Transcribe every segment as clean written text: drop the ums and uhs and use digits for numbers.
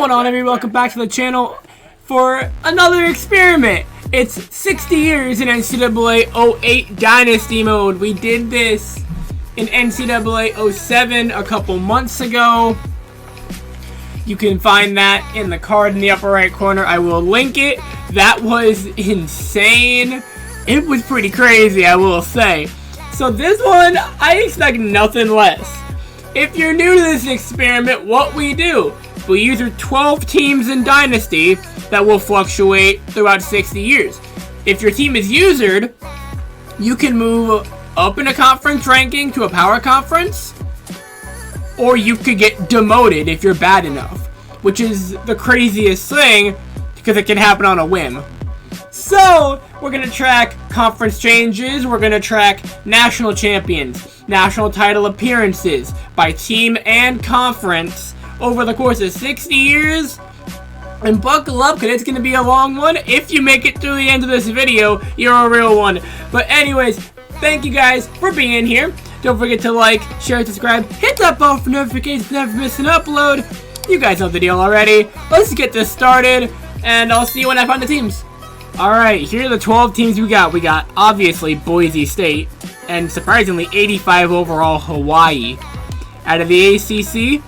going on, everyone? Welcome back to the channel for another experiment. It's 60 years in NCAA 08 Dynasty Mode. We did this in NCAA 07 a couple months ago. You can find that in the card in the upper right corner. I will link it. That was insane. It was pretty crazy, I will say. So this one, I expect nothing less. If you're new to this experiment, what we do, we use 12 teams in Dynasty that will fluctuate throughout 60 years. If your team is usered, you can move up in a conference ranking to a power conference, or you could get demoted if you're bad enough, which is the craziest thing because it can happen on a whim. So, we're going to track conference changes, we're going to track national champions, national title appearances by team and conference over the course of 60 years. And buckle up, because it's going to be a long one. If you make it through the end of this video, you're a real one. But anyways, thank you guys for being here. Don't forget to like, share, subscribe, hit that bell for notifications to never miss an upload. You guys know the deal already. Let's get this started, and I'll see you when I find the teams. Alright, here are the 12 teams we got. We got, obviously, Boise State, and surprisingly, 85 overall Hawaii. Out of the ACC,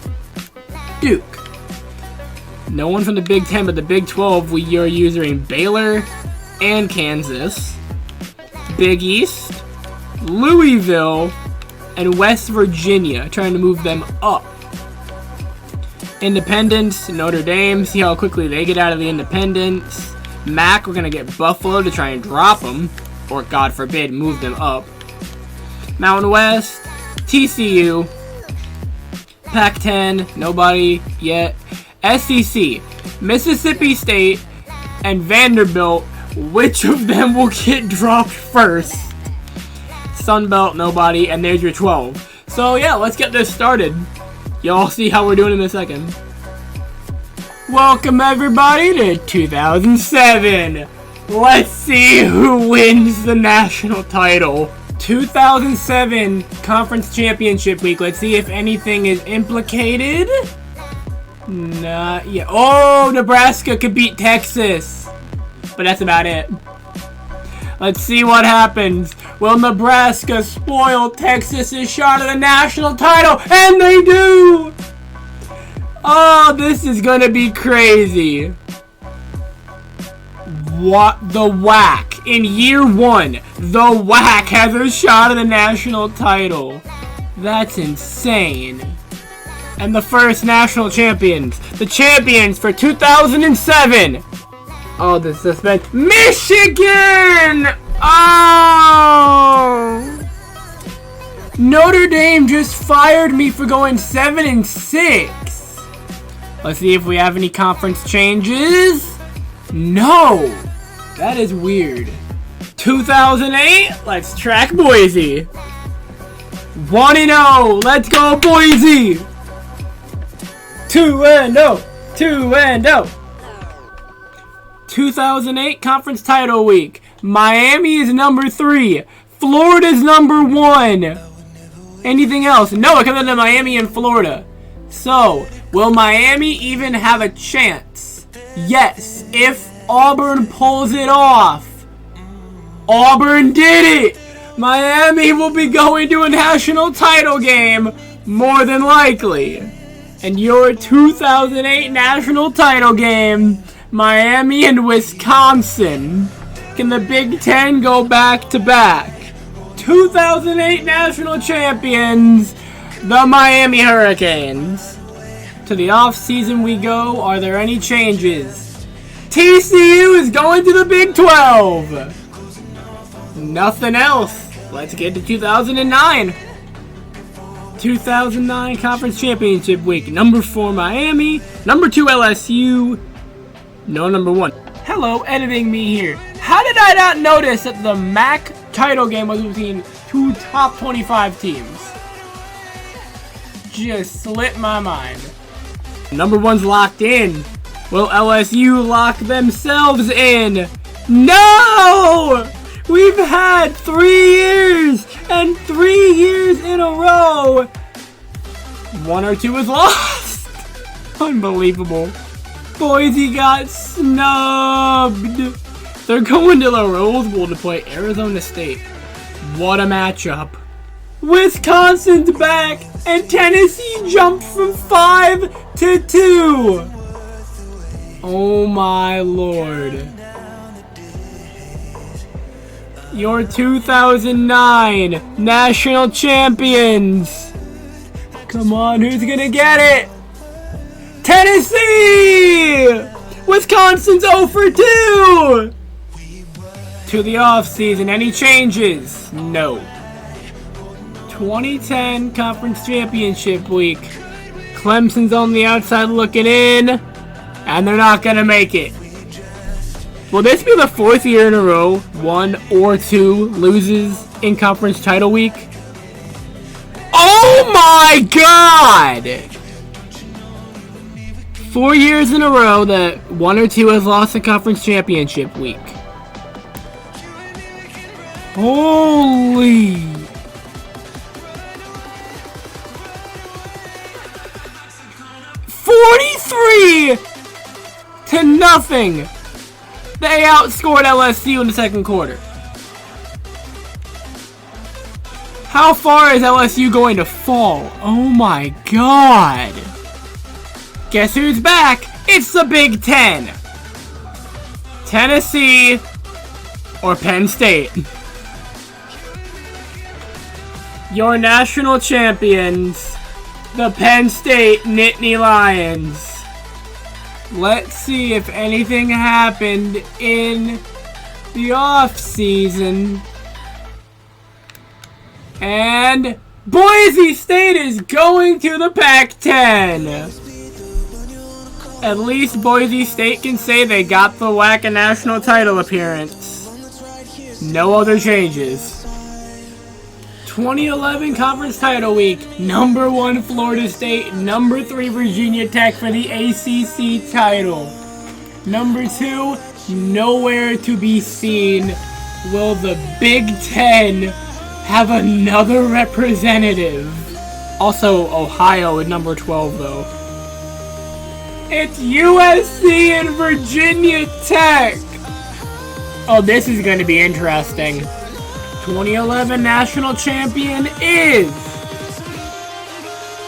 Duke. No one from the Big 10, but the Big 12, we are using Baylor and Kansas. Big East, Louisville, and West Virginia, trying to move them up. Independence, Notre Dame, see how quickly they get out of the Independence. MAC, we're going to get Buffalo to try and drop them, or God forbid, move them up. Mountain West, TCU, Pac-10, nobody yet. SEC, Mississippi State, and Vanderbilt. Which of them will get dropped first? Sunbelt, nobody, and there's your 12. So yeah, let's get this started. Y'all see how we're doing in a second. Welcome everybody to 2007. Let's see who wins the national title. 2007 Conference Championship Week. Let's see if anything is implicated. Not yet. Oh, Nebraska could beat Texas. But that's about it. Let's see what happens. Will Nebraska spoil Texas's shot at the national title? And they do! Oh, this is gonna be crazy. What? The WAC. In year one, the WAC has a shot at the national title. That's insane. And the first national champions. The champions for 2007. Oh, the suspense. Michigan! Oh! Notre Dame just fired me for going 7-6. Let's see if we have any conference changes. No! That is weird. 2008, let's track Boise. 1-0, let's go Boise! 2-0, 2-0. 2008 Conference Title Week. Miami is number 3. Florida's number 1. Anything else? No, it comes into Miami and Florida. So, will Miami even have a chance? Yes, if Auburn pulls it off. Auburn did it! Miami will be going to a national title game, more than likely. And your 2008 national title game, Miami and Wisconsin. Can the Big 10 go back to back? 2008 national champions, the Miami Hurricanes. To the off-season we go. Are there any changes? TCU is going to the Big 12. Nothing else. Let's get to 2009. 2009 Conference Championship Week. Number 4 Miami. Number 2 LSU. No number 1. Hello, editing me here. How did I not notice that the MAC title game was between 2 top 25 teams? Just slipped my mind. Number 1's locked in. Will LSU lock themselves in? No! We've had 3 years, and 3 years in a row. 1 or 2 is lost. Unbelievable. Boise got snubbed. They're going to the Rose Bowl to play Arizona State. What a matchup. Wisconsin's back, and Tennessee jumped from 5 to 2. Oh my lord. Your 2009 national champions. Come on, who's gonna get it? Tennessee! Wisconsin's 0 for 2! To the offseason, any changes? No. 2010 Conference Championship Week. Clemson's on the outside looking in, and they're not gonna make it. Will this be the 4th year in a row 1 or 2 loses in Conference Title Week? Oh my god! 4 years in a row that 1 or 2 has lost in Conference Championship Week. Holy! $43-0. They outscored LSU in the second quarter. How far is LSU going to fall? Oh my god. Guess who's back? It's the Big Ten. Tennessee or Penn State. Your national champions, the Penn State Nittany Lions. Let's see if anything happened in the off-season. And Boise State is going to the Pac-10. At least Boise State can say they got the WAC national title appearance. No other changes. 2011 Conference Title Week, number 1 Florida State, number 3 Virginia Tech for the ACC title. Number 2, nowhere to be seen. Will the Big Ten have another representative? Also, Ohio at number 12 though. It's USC and Virginia Tech. Oh, this is going to be interesting. 2011 national champion is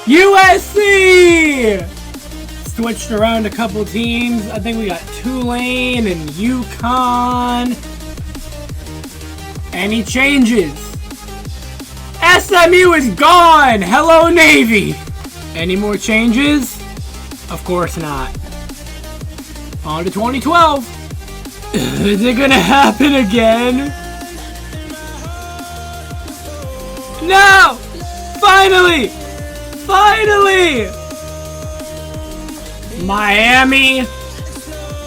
USC! Switched around a couple teams. I think we got Tulane and UConn. Any changes? SMU is gone! Hello, Navy! Any more changes? Of course not. On to 2012. Is it gonna happen again? No! Finally! Finally! Miami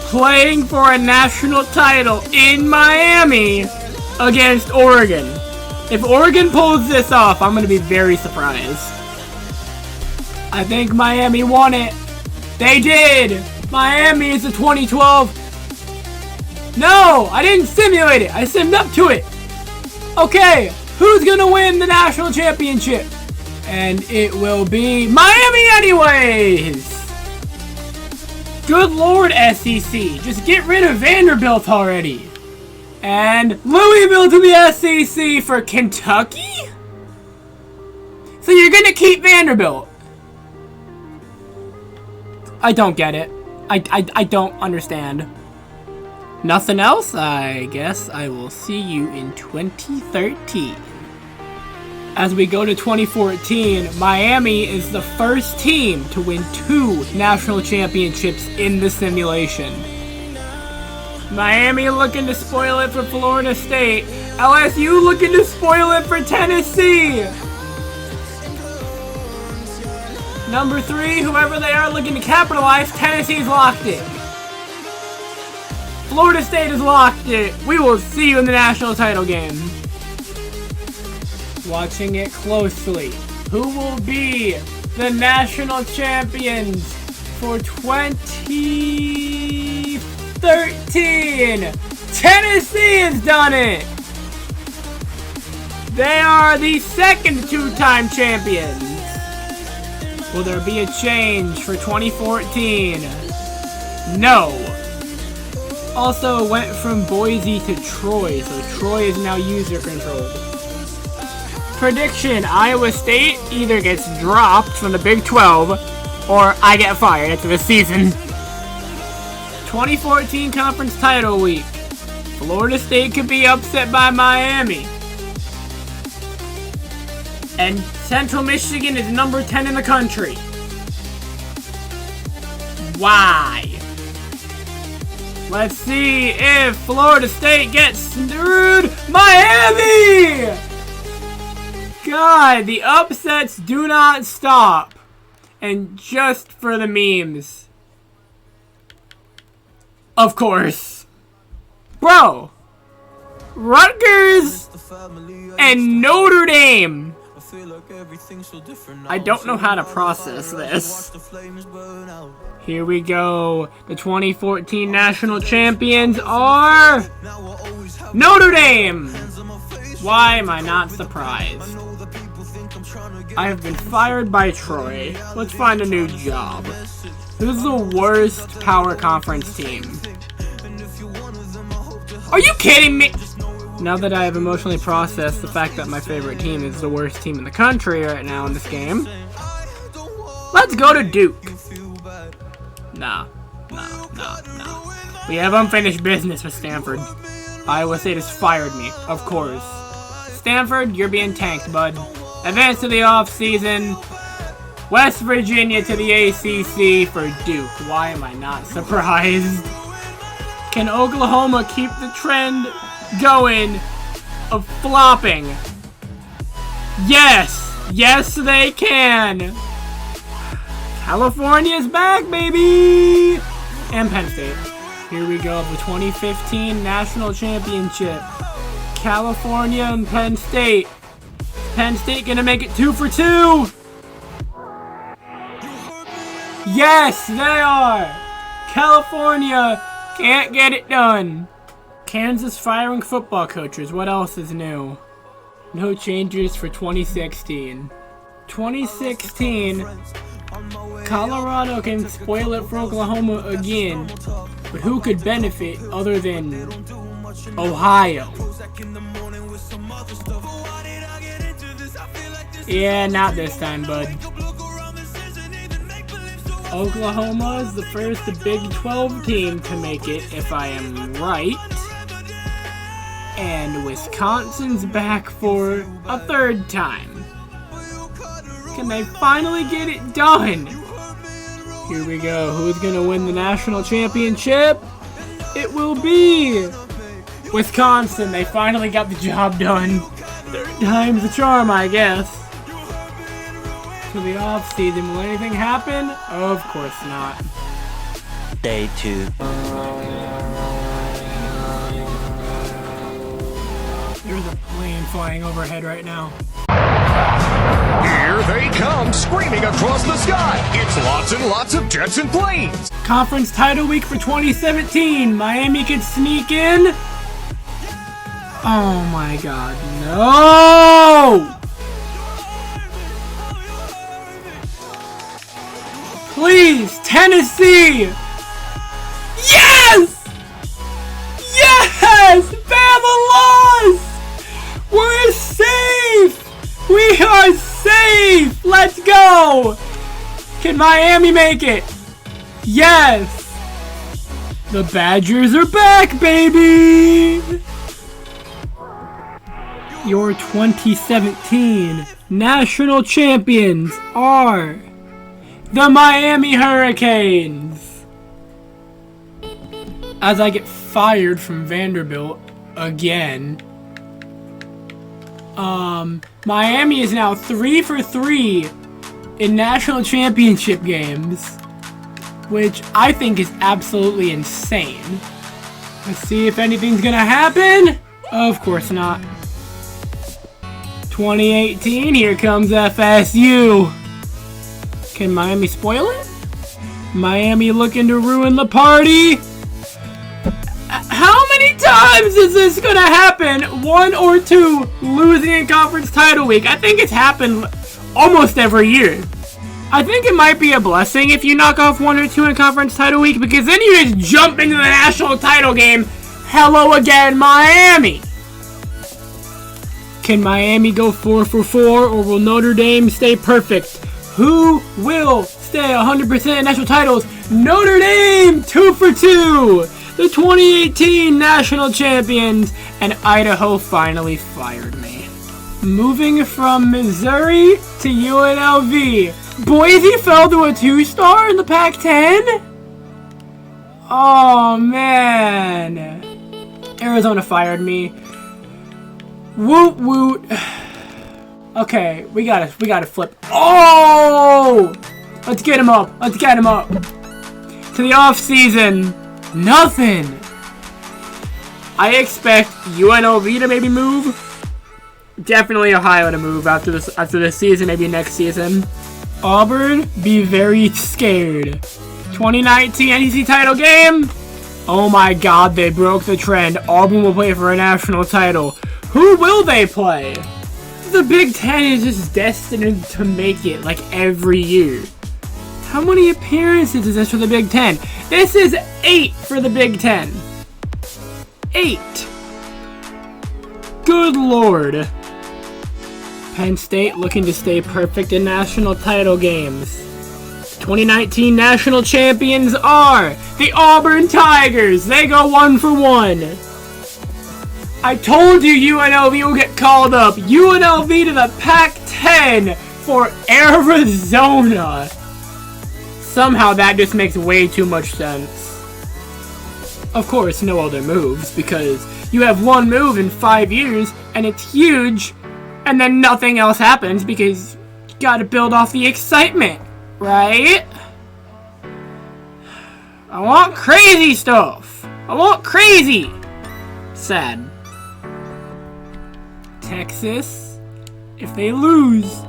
playing for a national title in Miami against Oregon. If Oregon pulls this off, I'm going to be very surprised. I think Miami won it. They did! Miami is the 2012. No! I didn't simulate it. I simmed up to it. Okay. Who's gonna win the national championship? And it will be Miami anyways! Good lord, SEC. Just get rid of Vanderbilt already. And Louisville to the SEC for Kentucky? So you're gonna keep Vanderbilt? I don't get it. I don't understand. Nothing else? I guess I will see you in 2013. As we go to 2014, Miami is the first team to win 2 national championships in the simulation. Miami looking to spoil it for Florida State. LSU looking to spoil it for Tennessee. Number 3, whoever they are looking to capitalize, Tennessee's locked it. Florida State has locked it. We will see you in the national title game. Watching it closely. Who will be the national champions for 2013? Tennessee has done it. They are the second 2-time champions. Will there be a change for 2014? No. Also went from Boise to Troy, so Troy is now user controlled. Prediction, Iowa State either gets dropped from the Big 12 or I get fired after the season. 2014 conference title week. Florida State could be upset by Miami. And Central Michigan is number 10 in the country. Why? Let's see if Florida State gets screwed. Miami! God, the upsets do not stop. And just for the memes. Of course. Bro. Rutgers and Notre Dame. I don't know how to process this. Here we go. The 2014 national champions are Notre Dame. Why am I not surprised? I have been fired by Troy. Let's find a new job. Who's the worst power conference team? Are you kidding me? Now that I have emotionally processed the fact that my favorite team is the worst team in the country right now in this game, let's go to Duke. Nah. We have unfinished business with Stanford. Iowa State has fired me, of course. Stanford, you're being tanked, bud. Advance to the offseason. West Virginia to the ACC for Duke. Why am I not surprised? Can Oklahoma keep the trend going of flopping? Yes they can. California's back, baby. And Penn State. Here we go, the 2015 national championship. California and Penn State. Penn State gonna make it 2 for 2. Yes, they are. California can't get it done. Kansas firing football coaches. What else is new? No changes for 2016. 2016, Colorado can spoil it for Oklahoma again. But who could benefit other than Ohio? Yeah, not this time, bud. Oklahoma is the first Big 12 team to make it, if I am right. And Wisconsin's back for a third time. Can they finally get it done? Here we go. Who's going to win the national championship? It will be Wisconsin. They finally got the job done. Third time's the charm, I guess. To the offseason, will anything happen? Of course not. Day 2. There's a plane flying overhead right now. Here they come, screaming across the sky. It's lots and lots of jets and planes. Conference title week for 2017. Miami could sneak in. Oh my God, no! Please, Tennessee! Yes! Yes! Bama lost! We're safe! We are safe! Let's go! Can Miami make it? Yes! The Badgers are back, baby! Your 2017 national champions are the Miami Hurricanes. As I get fired from Vanderbilt again. Miami is now 3 for 3 in national championship games, which I think is absolutely insane. Let's see if anything's gonna happen. Of course not. 2018, here comes FSU. Can Miami spoil it? Miami looking to ruin the party. How many times is this gonna happen? 1 or 2 losing in conference title week. I think it's happened almost every year. I think it might be a blessing if you knock off 1 or 2 in conference title week, because then you just jump into the national title game. Hello again, Miami. Can Miami go 4 for 4, or will Notre Dame stay perfect? Who will stay 100% in national titles? Notre Dame 2 for 2. The 2018 national champions, and Idaho finally fired me. Moving from Missouri to UNLV. Boise fell to a 2-star in the Pac-10? Oh, man. Arizona fired me. Woot woot. Okay, we gotta flip. Oh! Let's get him up. Let's get him up. To the off season. Nothing. I expect UNLV to maybe move. Definitely Ohio to move after this season, maybe next season. Auburn, be very scared. 2019 SEC title game. Oh my God, they broke the trend. Auburn will play for a national title. Who will they play? The Big Ten is just destined to make it like every year. How many appearances is this for the Big Ten? This is 8 for the Big Ten. 8. Good Lord. Penn State looking to stay perfect in national title games. 2019 national champions are the Auburn Tigers. They go 1 for 1. I told you UNLV will get called up. UNLV to the Pac-10 for Arizona. Somehow that just makes way too much sense. Of course, no other moves, because you have one move in 5 years, and it's huge, and then nothing else happens because you gotta build off the excitement, right? I want crazy stuff. I want crazy. Sad. Texas, if they lose,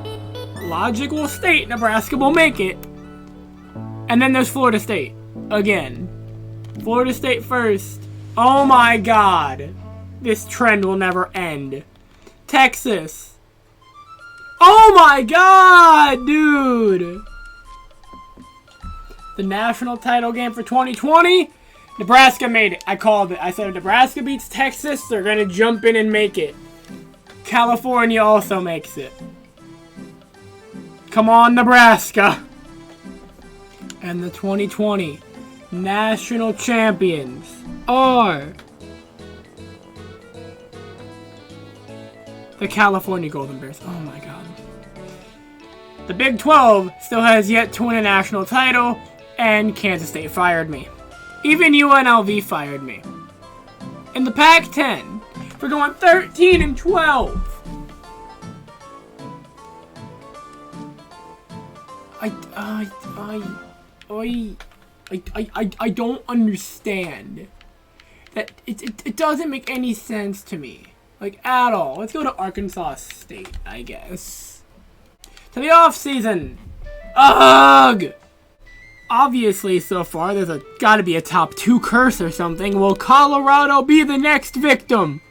logic will state Nebraska will make it. And then there's Florida State. Again. Florida State first. Oh my God. This trend will never end. Texas. Oh my God, dude. The national title game for 2020. Nebraska made it. I called it. I said if Nebraska beats Texas, they're going to jump in and make it. California also makes it. Come on, Nebraska. And the 2020 national champions are the California Golden Bears. Oh my God. The Big 12 still has yet to win a national title, and Kansas State fired me. Even UNLV fired me. In the Pac-10, for going 13 and 12. I don't understand. That it doesn't make any sense to me. Like, at all. Let's go to Arkansas State, I guess. To the off season. Ugh! Obviously, so far, there's gotta be a top 2 curse or something. Will Colorado be the next victim?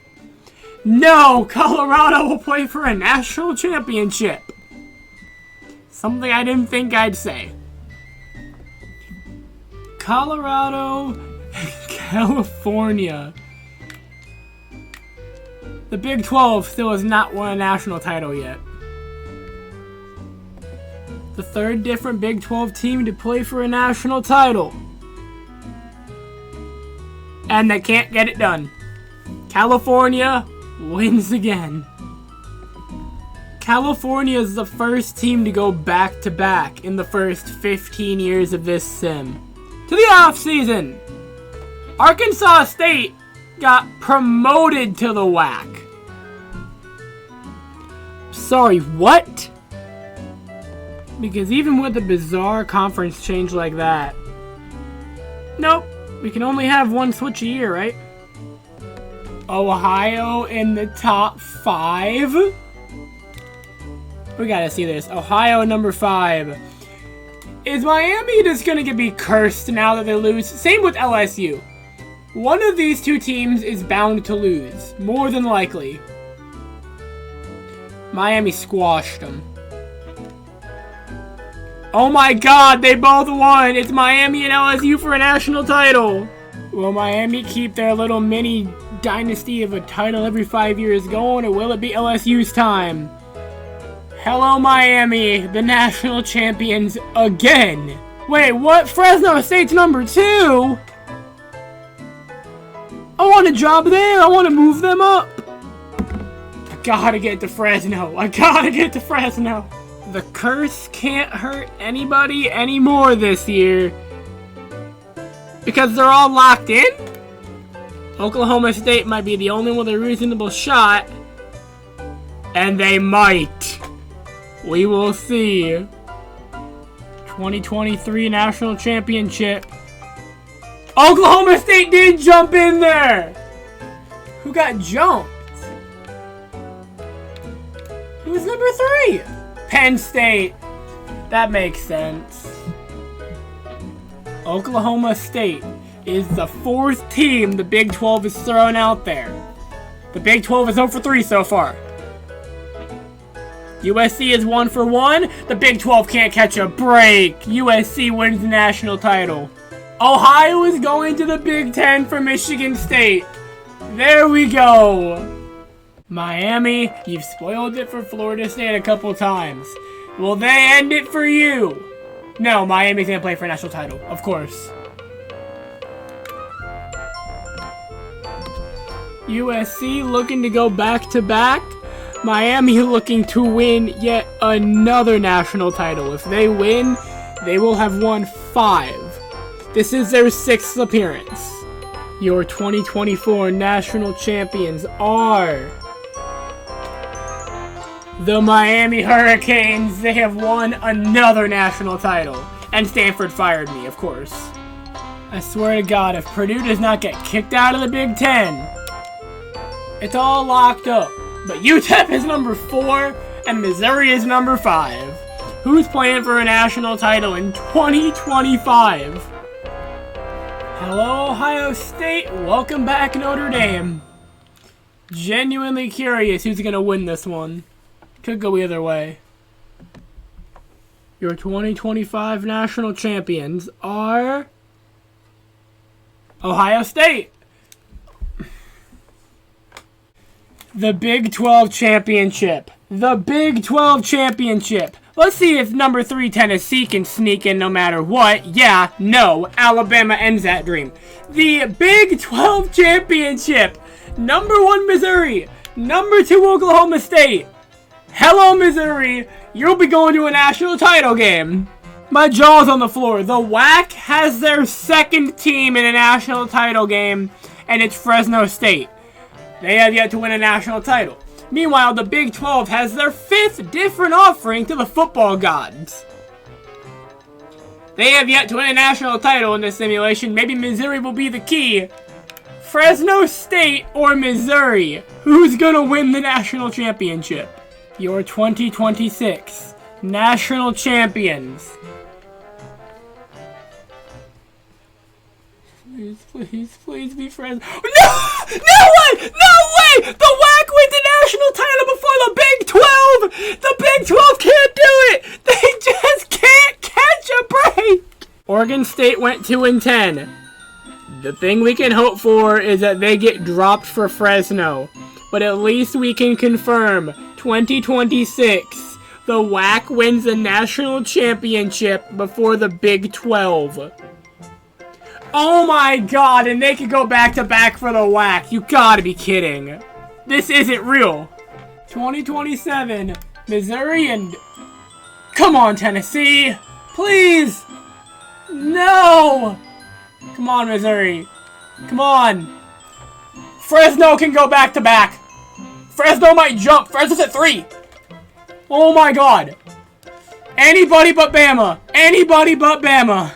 No! Colorado will play for a national championship. Something I didn't think I'd say. Colorado, California. The Big 12 still has not won a national title yet. The third different Big 12 team to play for a national title. And they can't get it done. California wins again. California is the first team to go back-to-back in the first 15 years of this sim. To the offseason, Arkansas State got promoted to the WAC. Sorry, what? Because even with a bizarre conference change like that, nope, we can only have one switch a year, right? Ohio in the top 5? We gotta see this. Ohio number 5. Is Miami just gonna be cursed now that they lose? Same with LSU. One of these two teams is bound to lose, more than likely. Miami squashed them. Oh my god, they both won! It's Miami and LSU for a national title! Will Miami keep their little mini dynasty of a title every 5 years going, or will it be LSU's time? Hello Miami, the national champions again! Wait, what? Fresno State's number 2? I want a job there! I want to move them up! I gotta get to Fresno! I gotta get to Fresno! The curse can't hurt anybody anymore this year. Because they're all locked in? Oklahoma State might be the only one with a reasonable shot. And they might. We will see. 2023 National Championship. Oklahoma State did jump in there! Who got jumped? Who's number 3? Penn State. That makes sense. Oklahoma State is the 4th team the Big 12 is throwing out there. The Big 12 is 0 for 3 so far. USC is 1 for 1. The Big 12 can't catch a break. USC wins the national title. Ohio is going to the Big 10 for Michigan State. There we go. Miami, you've spoiled it for Florida State a couple times. Will they end it for you? No, Miami's gonna play for a national title, of course. USC looking to go back-to-back. Miami looking to win yet another national title. If they win, they will have won 5. This is their 6th appearance. Your 2024 national champions are the Miami Hurricanes. They have won another national title. And Stanford fired me, of course. I swear to God, if Purdue does not get kicked out of the Big 10, it's all locked up. But UTEP is number 4, and Missouri is number 5. Who's playing for a national title in 2025? Hello, Ohio State. Welcome back, Notre Dame. Genuinely curious who's going to win this one. Could go either way. Your 2025 national champions are Ohio State. The Big 12 Championship. The Big 12 Championship. Let's see if number 3 Tennessee can sneak in no matter what. Yeah, no. Alabama ends that dream. The Big 12 Championship. Number 1 Missouri. Number 2 Oklahoma State. Hello, Missouri. You'll be going to a national title game. My jaw's on the floor. The WAC has their 2nd team in a national title game, and it's Fresno State. They have yet to win a national title. Meanwhile, the Big 12 has their 5th different offering to the football gods. They have yet to win a national title in this simulation. Maybe Missouri will be the key. Fresno State or Missouri? Who's gonna win the national championship? Your 2026 national champions. Please be friends. No! No way! No way! The WAC wins the national title before the Big 12! The Big 12 can't do it! They just can't catch a break! Oregon State went 2-10. The thing we can hope for is that they get dropped for Fresno. But at least we can confirm 2026. The WAC wins the national championship before the Big 12. Oh my god, and they could go back-to-back for the WAC. You gotta be kidding. This isn't real. 2027, Missouri and... Come on, Tennessee. Please. No. Come on, Missouri. Come on. Fresno can go back-to-back. Fresno might jump. Fresno's at 3. Oh my god. Anybody but Bama. Anybody but Bama.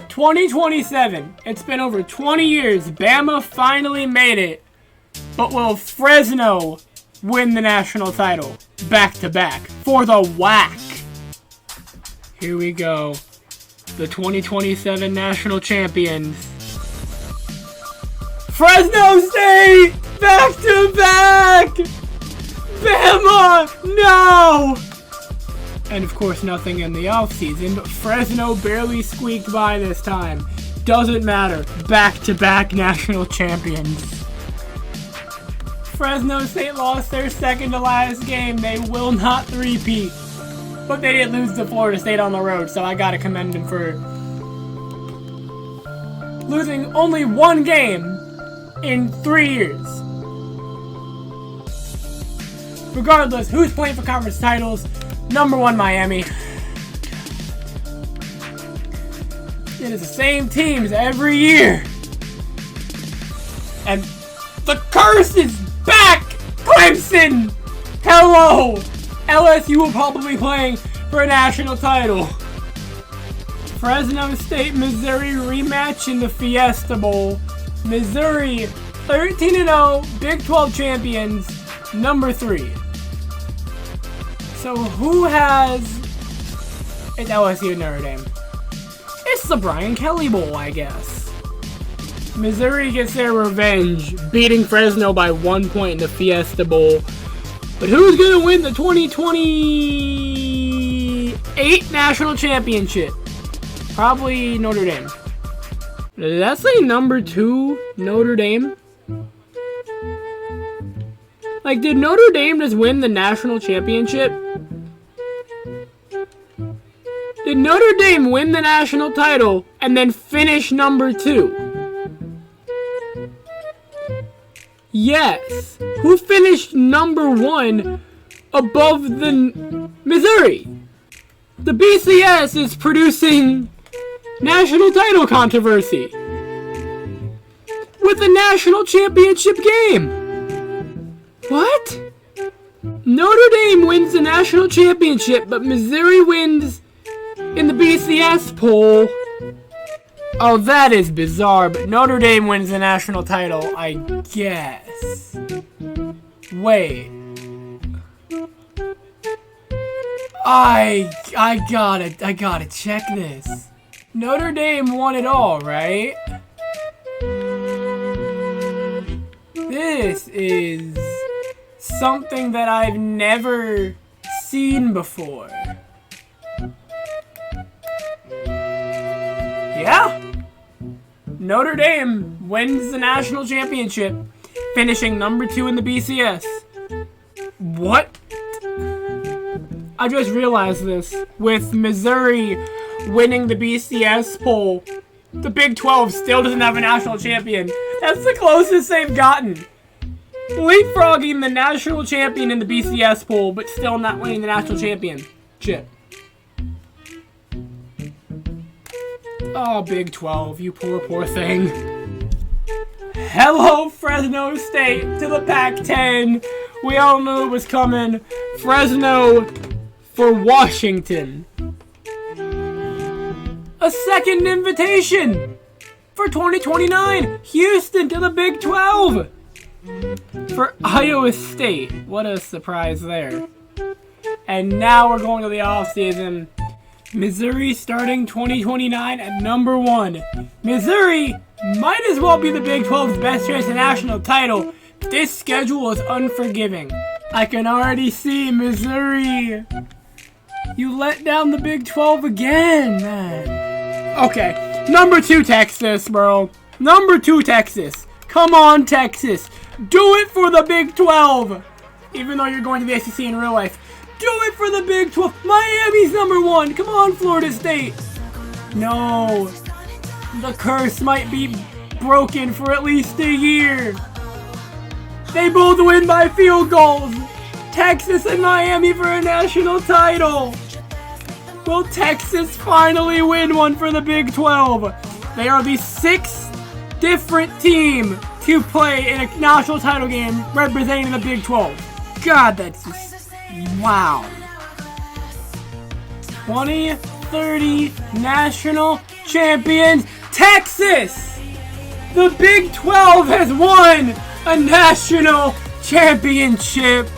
2027. It's been over 20 years. Bama finally made it. But will Fresno win the national title back-to-back for the WAC? Here we go. The 2027 national champions. Fresno State! Back-to-back! Bama! No! And of course nothing in the offseason, but Fresno barely squeaked by this time. Doesn't matter. Back-to-back national champions. Fresno State lost their second to last game. They will not three-peat. But they did lose to Florida State on the road, so I gotta commend them for losing only one game in 3 years. Regardless, who's playing for conference titles? Number 1, Miami. It is the same teams every year. And the curse is back! Clemson! Hello! LSU will probably be playing for a national title. Fresno State, Missouri rematch in the Fiesta Bowl. Missouri 13-0, Big 12 champions, number 3. So who has... It's LSU and Notre Dame. It's the Brian Kelly Bowl, I guess. Missouri gets their revenge, beating Fresno by 1 point in the Fiesta Bowl. But who's going to win the 2028 national championship? Probably Notre Dame. Did that say number 2 Notre Dame? Like, did Notre Dame just win the national championship? Did Notre Dame win the national title and then finish number 2? Yes. Who finished number 1 above the Missouri? The BCS is producing national title controversy with a national championship game. What? Notre Dame wins the national championship, but Missouri wins in the BCS poll. Oh, that is bizarre, but Notre Dame wins the national title, I guess. Wait. I gotta check this. Notre Dame won it all, right? This is something that I've never seen before. Yeah. Notre Dame wins the national championship, finishing number 2 in the BCS. What? I just realized this. With Missouri winning the BCS poll, the Big 12 still doesn't have a national champion. That's the closest they've gotten. Leapfrogging the national champion in the BCS poll, but still not winning the national championship. Oh, Big 12, you poor thing. Hello, Fresno State to the Pac-10. We all knew it was coming. Fresno for Washington. A second invitation for 2029. Houston to the Big 12. For Iowa State. What a surprise there. And now we're going to the offseason. Missouri starting 2029 at number 1. Missouri might as well be the Big 12's best chance at national title. This schedule is unforgiving. I can already see Missouri. You let down the Big 12 again, man. Okay, number 2 Texas, bro. Number 2 Texas. Come on, Texas. Do it for the Big 12. Even though you're going to the SEC in real life. Do it for the Big 12. Miami's number 1. Come on, Florida State. No. The curse might be broken for at least a year. They both win by field goals. Texas and Miami for a national title. Will Texas finally win one for the Big 12? They are the 6th different team to play in a national title game representing the Big 12. God, that's just... wow. 2030 national champions, Texas! The Big 12 has won a national championship.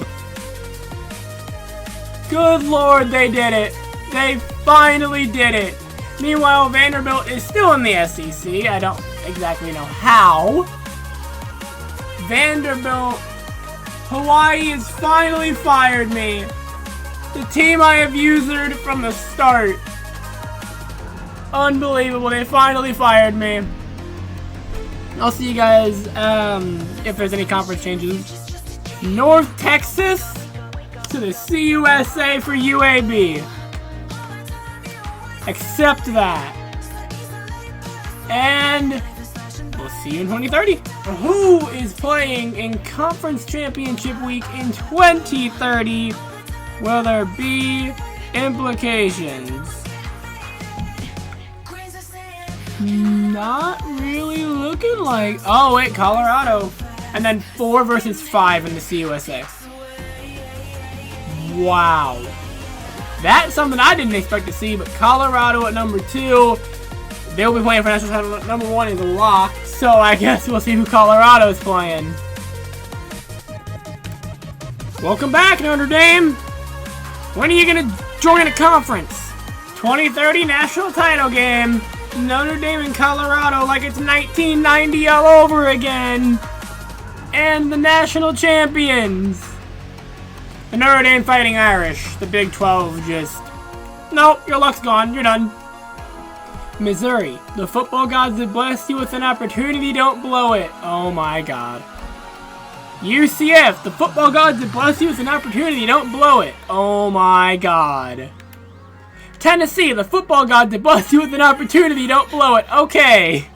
Good Lord, they did it. They finally did it. Meanwhile, Vanderbilt is still in the SEC. I don't exactly know how. Vanderbilt, Hawaii has finally fired me. The team I have usured from the start. Unbelievable. They finally fired me. I'll see you guys if there's any conference changes. North Texas to the CUSA for UAB. Accept that. And we'll see you in 2030. Who is playing in Conference Championship Week in 2030? Will there be implications? Not really looking like... Oh, wait, Colorado. And then 4 versus 5 in the CUSA. Wow. That's something I didn't expect to see, but Colorado at number 2. They'll be playing for national title. Number 1 is locked, so I guess we'll see who Colorado's playing. Welcome back, Notre Dame. When are you going to join a conference? 2030 national title game. Notre Dame and Colorado like it's 1990 all over again. And the national champions. The Notre Dame Fighting Irish. The Big 12 just... Nope, your luck's gone. You're done. Missouri. The football gods have blessed you with an opportunity. Don't blow it. Oh my god. UCF. The football gods have blessed you with an opportunity. Don't blow it. Oh my god. Tennessee. The football gods have blessed you with an opportunity. Don't blow it. Okay.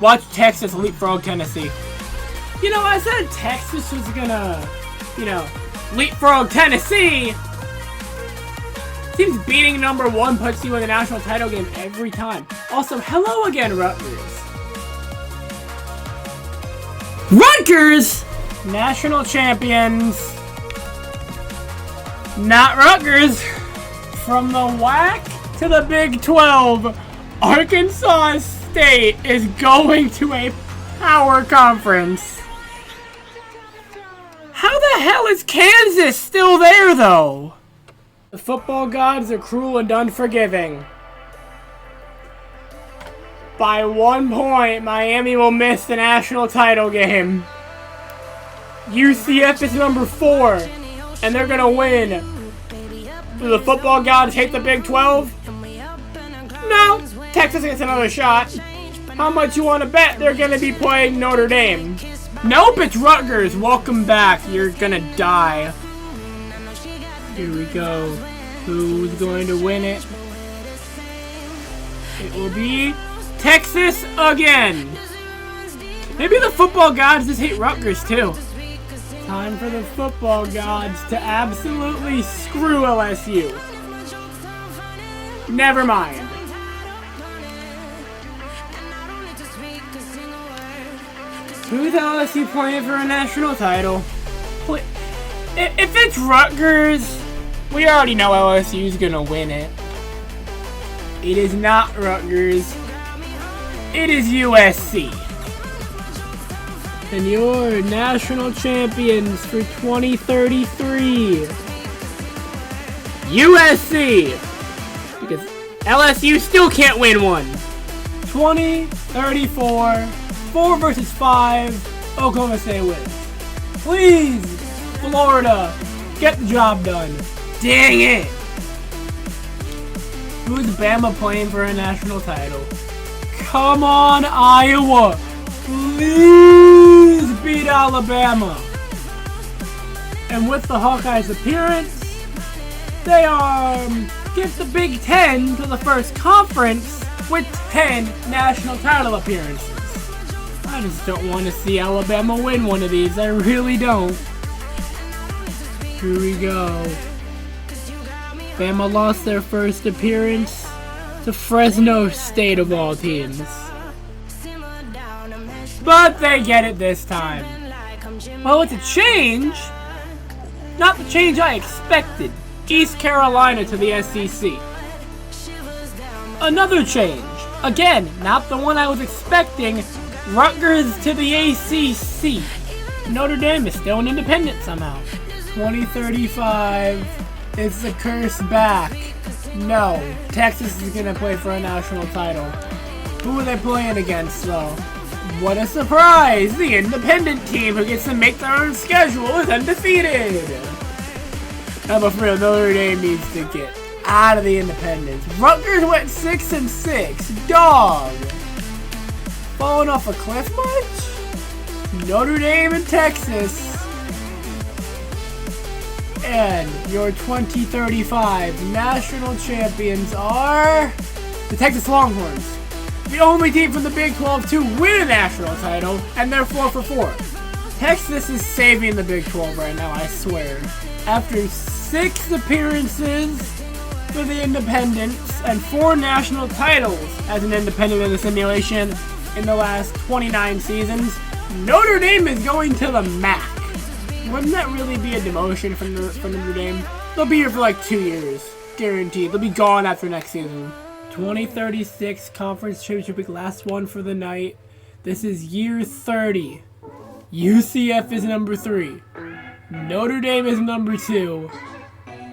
Watch Texas leapfrog Tennessee. You know, I said Texas was gonna, leapfrog Tennessee. Teams beating number 1 puts you in the national title game every time. Also, hello again, Rutgers. Rutgers! National champions. Not Rutgers. From the WAC to the Big 12, Arkansas State is going to a power conference. How the hell is Kansas still there, though? The football gods are cruel and unforgiving. By 1 point, Miami will miss the national title game. UCF is number 4, and they're gonna win. Do the football gods hate the Big 12? No. Texas gets another shot. How much you want to bet they're gonna be playing Notre Dame? Nope, it's Rutgers. Welcome back. You're gonna die. Here we go. Who's going to win it? It will be Texas again. Maybe the football gods just hate Rutgers too. Time for the football gods to absolutely screw LSU. Never mind. Who's LSU playing for a national title? If it's Rutgers, we already know LSU's gonna win it. It is not Rutgers. It is USC. And your national champions for 2033. USC! Because LSU still can't win one. 2034. 4 versus 5. Oklahoma State wins. Please, Florida, get the job done. Dang it! Who's Bama playing for a national title? Come on, Iowa! Please beat Alabama! And with the Hawkeyes' appearance, they give the Big Ten to the first conference with 10 national title appearances. I just don't want to see Alabama win one of these. I really don't. Here we go. Bama lost their first appearance to Fresno State of all teams. But they get it this time. Well, it's a change. Not the change I expected. East Carolina to the SEC. Another change. Again, not the one I was expecting. Rutgers to the ACC. Notre Dame is still an independent somehow. 2035. Is the curse back? No. Texas is going to play for a national title. Who are they playing against, though? What a surprise! The independent team who gets to make their own schedule is undefeated. How about for real? Notre Dame needs to get out of the independents. Rutgers went 6-6. Dog. Falling off a cliff much? Notre Dame and Texas. And your 2035 national champions are the Texas Longhorns. The only team from the Big 12 to win a national title, and they're 4-4. Texas is saving the Big 12 right now, I swear. After 6 appearances for the independents and 4 national titles as an independent in the simulation in the last 29 seasons, Notre Dame is going to the MAC. Wouldn't that really be a demotion for Notre Dame? They'll be here for like 2 years, guaranteed. They'll be gone after next season. 2036 Conference Championship Week, last one for the night. This is year 30. UCF is number 3. Notre Dame is number 2.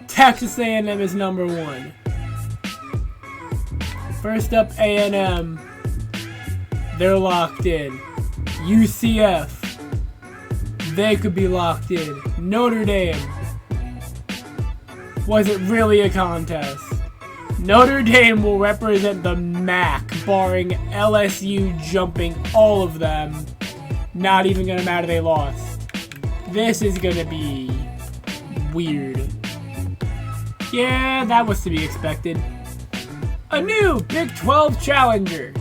Texas A&M is number 1. First up, A&M. They're locked in. UCF. They could be locked in. Notre Dame. Was it really a contest? Notre Dame will represent the MAC, barring LSU jumping all of them. Not even gonna matter they lost. This is gonna be weird. Yeah, that was to be expected. A new Big 12 challenger.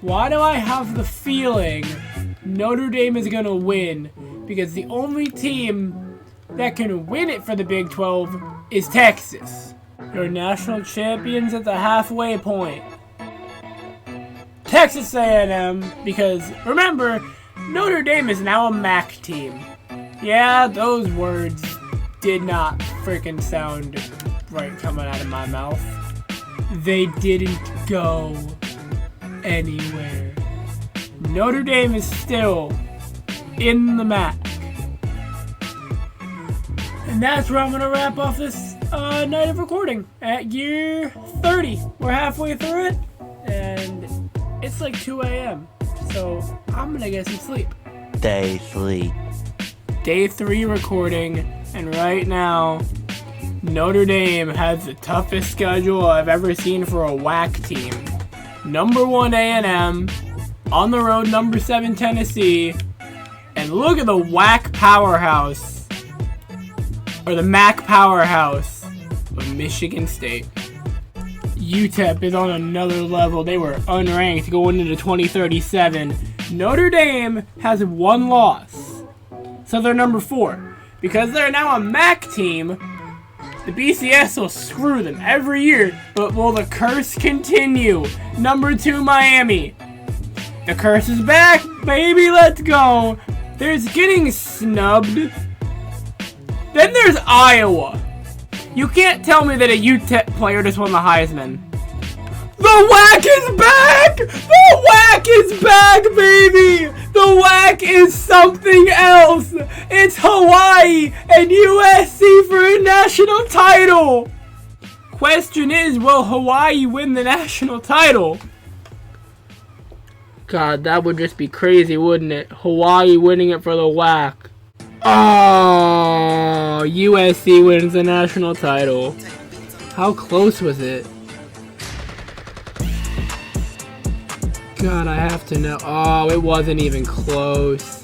Why do I have the feeling Notre Dame is gonna win? Because the only team that can win it for the Big 12 is Texas. Your national champions at the halfway point. Texas A&M, because remember, Notre Dame is now a MAC team. Yeah, those words did not freaking sound right coming out of my mouth. They didn't go anywhere. Notre Dame is still in the MAC. And that's where I'm going to wrap off this night of recording at year 30. We're halfway through it, and it's like 2 a.m. So I'm going to get some sleep. Day 3. Day 3 recording, and right now, Notre Dame has the toughest schedule I've ever seen for a WAC team. Number 1 A&M, on the road number 7 Tennessee, and look at the WAC powerhouse, or the MAC powerhouse of Michigan State. UTEP is on another level. They were unranked going into 2037. Notre Dame has 1 loss, so they're number 4. Because they're now a MAC team, the BCS will screw them every year, but will the curse continue? Number 2 Miami. The curse is back, baby, let's go. There's getting snubbed. Then there's Iowa. You can't tell me that a UTEP player just won the Heisman. The WAC is back! The WAC is back, baby! The WAC is something else! It's Hawaii and USC for a national title! Question is, will Hawaii win the national title? God, that would just be crazy, wouldn't it? Hawaii winning it for the WAC. Oh, USC wins the national title. How close was it? God, I have to know. Oh, it wasn't even close.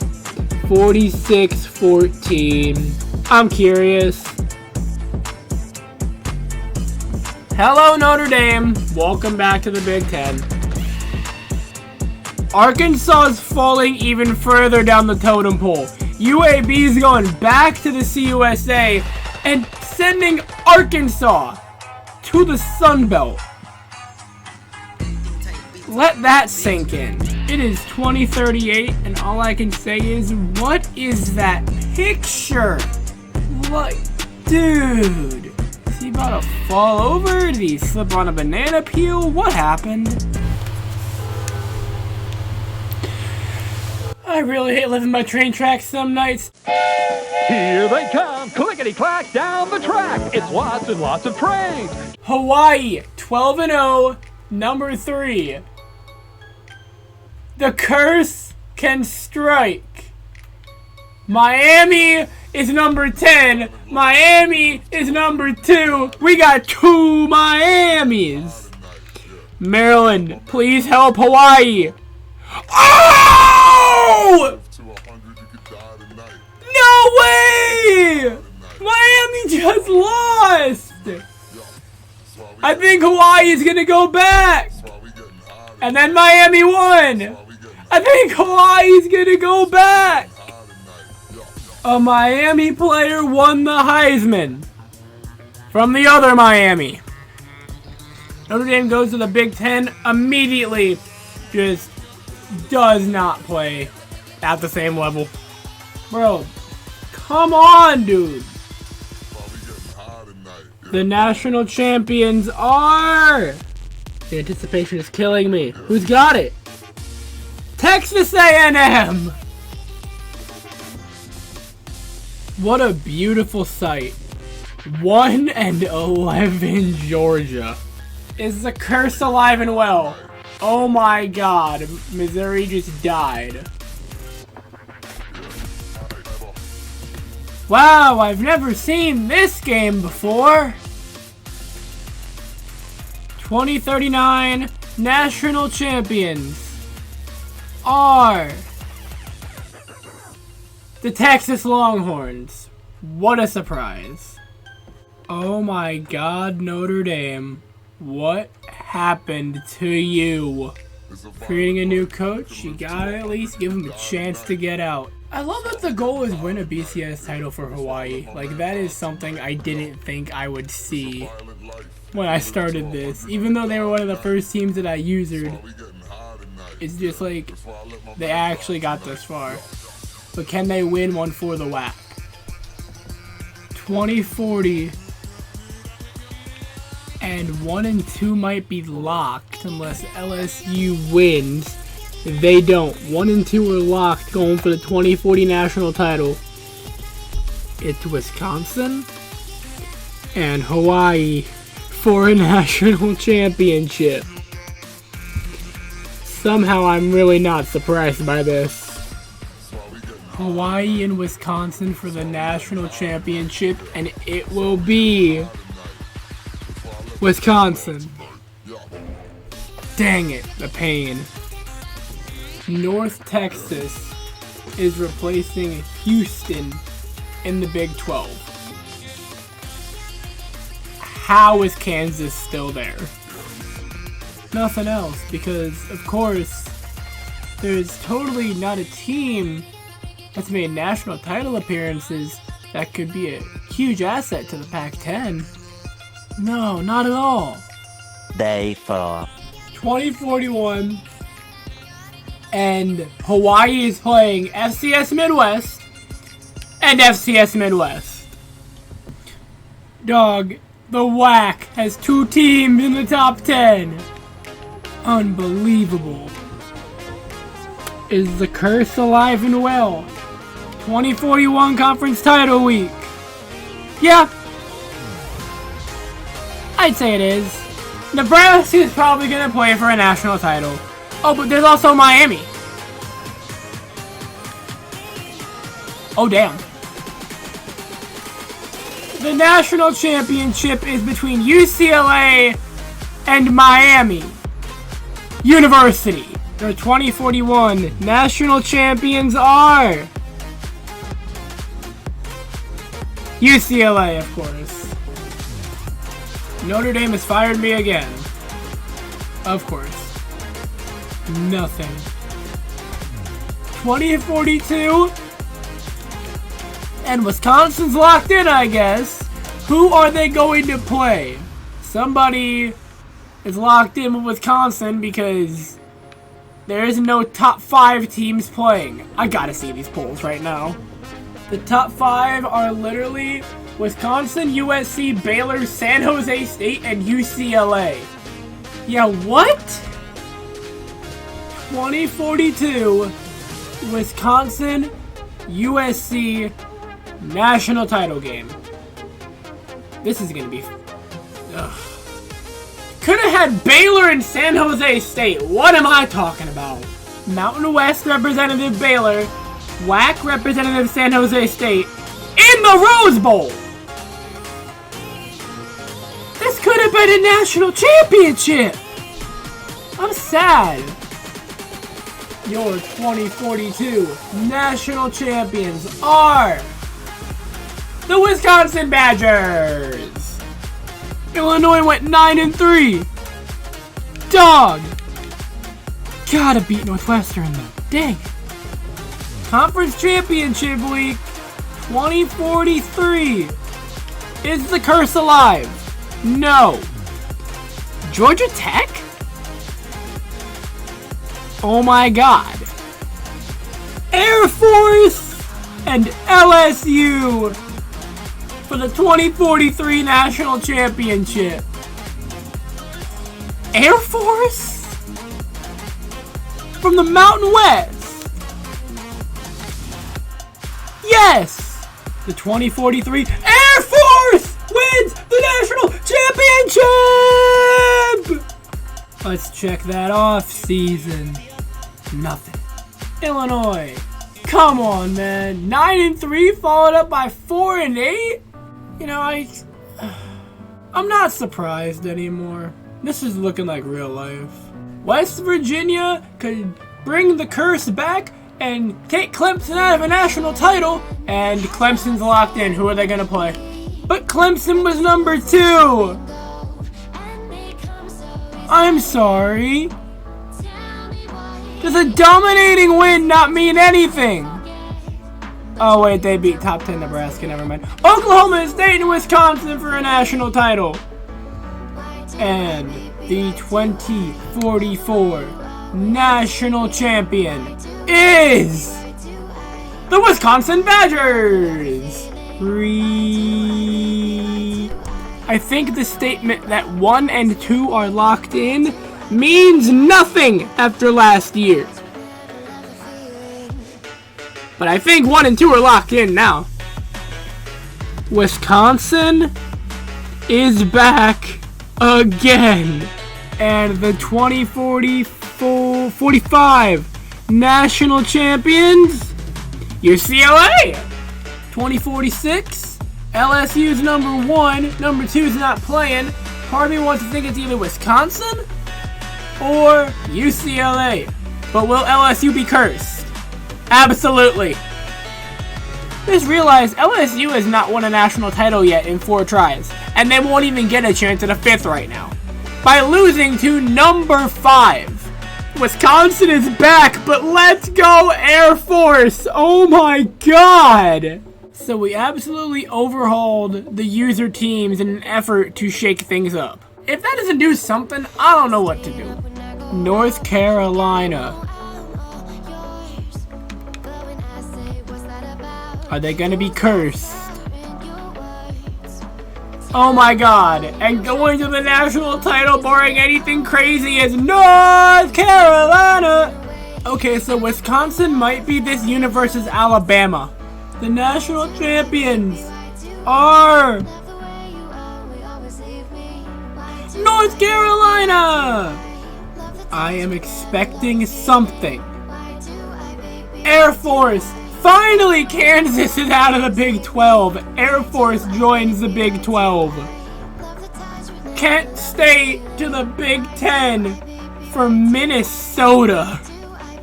46-14. I'm curious. Hello, Notre Dame. Welcome back to the Big Ten. Arkansas is falling even further down the totem pole. UAB is going back to the CUSA and sending Arkansas to the Sun Belt. Let that sink in. It is 2038, and all I can say is, what is that picture? Like, dude, is he about to fall over? Did he slip on a banana peel? What happened? I really hate living by train tracks some nights. Here they come, clickety-clack down the track. It's lots and lots of trains. Hawaii, 12-0, number 3. The curse can strike. Miami is number 10. Miami is number 2. We got 2 Miamis. Maryland, please help Hawaii. Oh! No way! Miami just lost! I think Hawaii is gonna go back! And then Miami won! I think Hawaii is gonna go back! A Miami player won the Heisman from the other Miami. Notre Dame goes to the Big Ten immediately. Just does not play at the same level. Bro, come on, dude. The national champions are... The anticipation is killing me. Who's got it? Texas A&M! What a beautiful sight. 1-11 Georgia. Is the curse alive and well? Oh my god, Missouri just died. Wow, I've never seen this game before. 2039 national champions are the Texas Longhorns. What a surprise. Oh my god, Notre Dame. What happened to you? Creating a new coach, you gotta at least give him a chance to get out. I love that the goal is win a BCS title for Hawaii. Like, that is something I didn't think I would see when I started this. Even though they were one of the first teams that I usered, it's just like, they actually got this far. But can they win one for the WAC? 2040. And 1 and 2 might be locked unless LSU wins. If they don't, 1 and 2 are locked going for the 2040 national title. It's Wisconsin and Hawaii for a national championship. Somehow I'm really not surprised by this. Hawaii and Wisconsin for the national championship, and it will be Wisconsin. Dang it, the pain. North Texas is replacing Houston in the Big 12. How is Kansas still there? Nothing else, because of course there's totally not a team that's made national title appearances that could be a huge asset to the Pac-10. No, not at all. Day 4. 2041, and Hawaii is playing FCS Midwest and FCS Midwest. Dog, the WAC has 2 teams in the top 10. Unbelievable. Is the curse alive and well? 2041 conference title week. Yeah, I'd say it is. Nebraska is probably going to play for a national title. Oh, but there's also Miami. Oh, damn. The national championship is between UCLA and Miami University. The 2041 national champions are UCLA, of course. Notre Dame has fired me again. Of course. Nothing. 2042. And Wisconsin's locked in, I guess. Who are they going to play? Somebody is locked in with Wisconsin because there is no top 5 teams playing. I gotta see these polls right now. The top 5 are literally Wisconsin, USC, Baylor, San Jose State, and UCLA. Yeah, what? 2042, Wisconsin, USC, national title game. This is gonna be... Could have had Baylor and San Jose State. What am I talking about? Mountain West representative Baylor, WAC representative San Jose State, in the Rose Bowl. This could have been a national championship. I'm sad. Your 2042 national champions are the Wisconsin Badgers. Illinois went 9-3. Dog. Gotta beat Northwestern though. Dang. Conference Championship Week 2043. Is the curse alive? No. Georgia Tech? Oh my god. Air Force and LSU for the 2043 National Championship. Air Force? From the Mountain West? Yes! The 2043 Air Force wins the National Championship! Let's check that off season. Nothing. Illinois. Come on, man. 9-3 followed up by 4-8? You know, I'm not surprised anymore. This is looking like real life. West Virginia could bring the curse back and take Clemson out of a national title, and Clemson's locked in. Who are they gonna play? But Clemson was number 2. I'm sorry. Does a dominating win not mean anything? Oh wait, they beat top 10 Nebraska, never mind. Oklahoma State and Wisconsin for a national title. And the 2044 national champion is the Wisconsin Badgers. I think the statement that 1 and 2 are locked in means nothing after last year. But I think 1 and 2 are locked in now. Wisconsin is back again. And the 2045 national champions, UCLA. 2046, LSU's number 1. Number 2's not playing. Part of me wants to think it's either Wisconsin or UCLA. But will LSU be cursed? Absolutely. Just realize LSU has not won a national title yet in 4 tries. And they won't even get a chance at a 5th right now. By losing to number 5. Wisconsin is back, but let's go Air Force! Oh my god! So we absolutely overhauled the user teams in an effort to shake things up. If that doesn't do something, I don't know what to do. North Carolina. Are they gonna be cursed? Oh my god, and going to the national title barring anything crazy is North Carolina! Okay, so Wisconsin might be this universe's Alabama. The national champions are North Carolina! I am expecting something. Air Force! Finally, Kansas is out of the Big 12. Air Force joins the Big 12. Kent State to the Big 10 for Minnesota.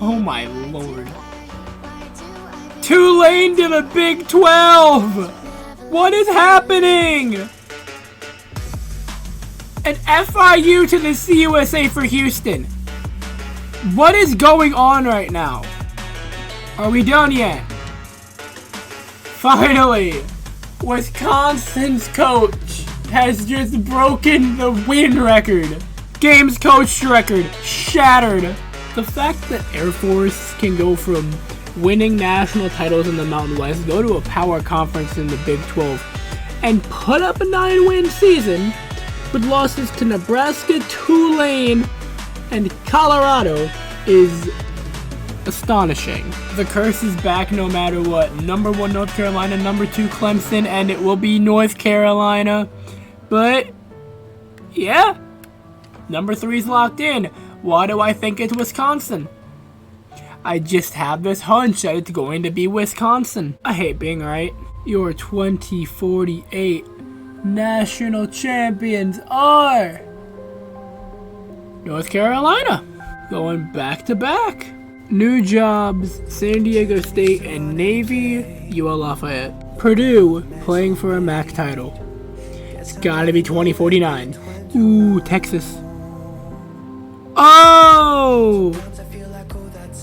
Oh my lord. Tulane to the Big 12. What is happening? And FIU to the CUSA for Houston. What is going on right now? Are we done yet? Finally, Wisconsin's coach has just broken the win record. Games coached record shattered. The fact that Air Force can go from winning national titles in the Mountain West, go to a power conference in the Big 12, and put up a 9-win season with losses to Nebraska, Tulane, and Colorado is astonishing. The curse is back no matter what. Number 1 North Carolina, number 2 Clemson, and it will be North Carolina. But yeah, number 3's locked in. Why do I think it's Wisconsin? I just have this hunch that it's going to be Wisconsin. I hate being right. Your 2048 national champions are North Carolina, going back to back. New jobs, San Diego State and Navy, UL Lafayette. Purdue, playing for a MAC title. It's gotta be 2049. Ooh, Texas. Oh!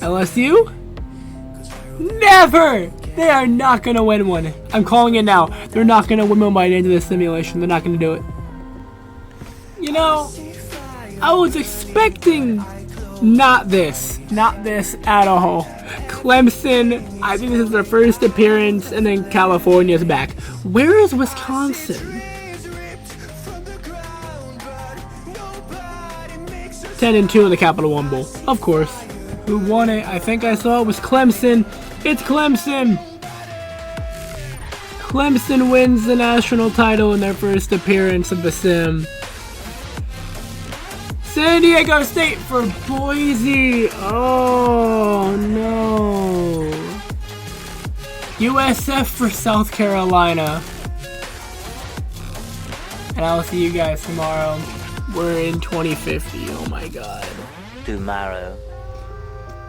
LSU? Never! They are not gonna win one. I'm calling it now. They're not gonna win one by the end of this simulation. They're not gonna do it. You know, I was expecting not this at all. Clemson, I think this is their first appearance, and then California's back. Where is Wisconsin? 10-2 in the Capital One Bowl, of course. Who won it? I think I saw it was Clemson. It's Clemson. Clemson wins the national title in their first appearance of the sim. San Diego State for Boise. Oh no. USF for South Carolina. And I'll see you guys tomorrow. We're in 2050. Oh my god. Tomorrow.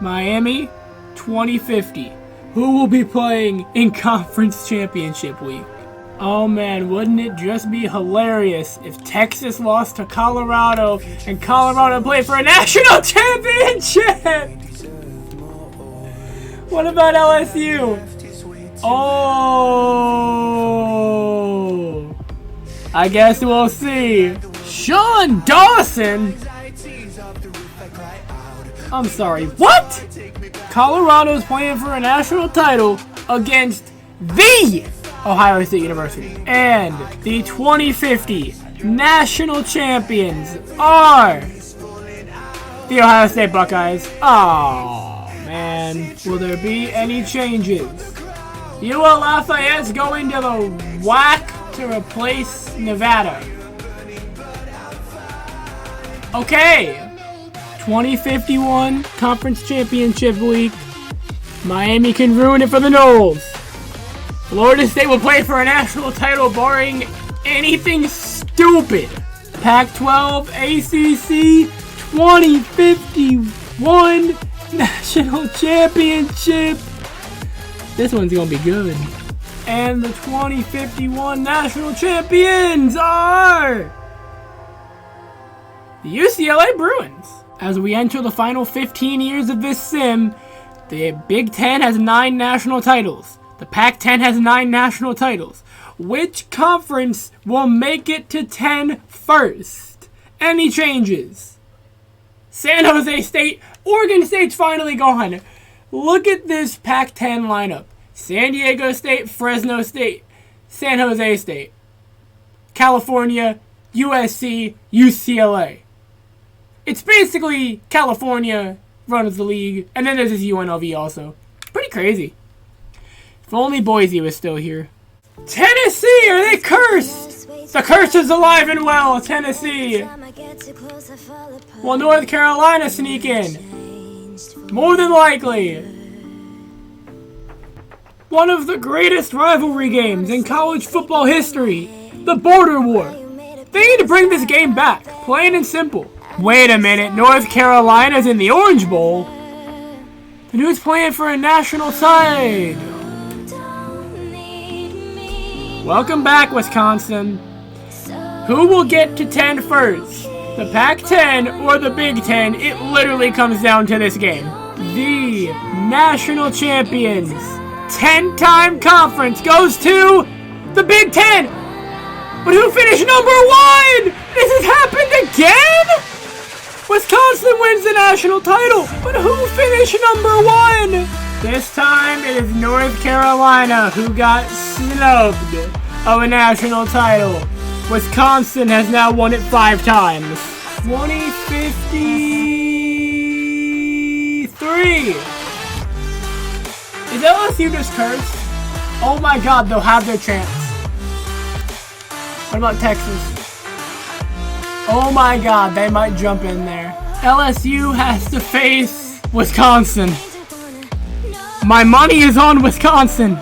Miami, 2050. Who will be playing in Conference Championship Week? Oh man, wouldn't it just be hilarious if Texas lost to Colorado and Colorado played for a national championship? What about LSU? Oh, I guess we'll see. Sean Dawson? I'm sorry, what? Colorado's playing for a national title against the Ohio State University. And the 2050 national champions are the Ohio State Buckeyes. Oh, man. Will there be any changes? UL Lafayette's going to the WAC to replace Nevada. Okay. 2051 Conference Championship Week. Miami can ruin it for the Noles. Florida State will play for a national title barring anything stupid. Pac-12 ACC 2051 National Championship. This one's gonna be good. And the 2051 National Champions are the UCLA Bruins. As we enter the final 15 years of this sim, the Big Ten has 9 national titles. The Pac-10 has 9 national titles. Which conference will make it to 10 first? Any changes? San Jose State. Oregon State's finally gone. Look at this Pac-10 lineup. San Diego State, Fresno State, San Jose State, California, USC, UCLA. It's basically California runs the league, and then there's this UNLV also. Pretty crazy. If only Boise was still here. Tennessee, are they cursed? The curse is alive and well, Tennessee. Will North Carolina sneak in? More than likely. One of the greatest rivalry games in college football history, the Border War. They need to bring this game back, plain and simple. Wait a minute, North Carolina's in the Orange Bowl? And who's playing for a national side? Welcome back, Wisconsin. Who will get to 10 first? The Pac-10 or the Big Ten? It literally comes down to this game. The national champions, 10-time conference goes to the Big Ten. But who finished number 1? This has happened again? Wisconsin wins the national title, but who finished number 1? This time it is North Carolina who got snubbed of a national title. Wisconsin has now won it 5 times. 2053. Is LSU just cursed? Oh my god, they'll have their chance. What about Texas? Oh my god, they might jump in there. LSU has to face Wisconsin. My money is on Wisconsin.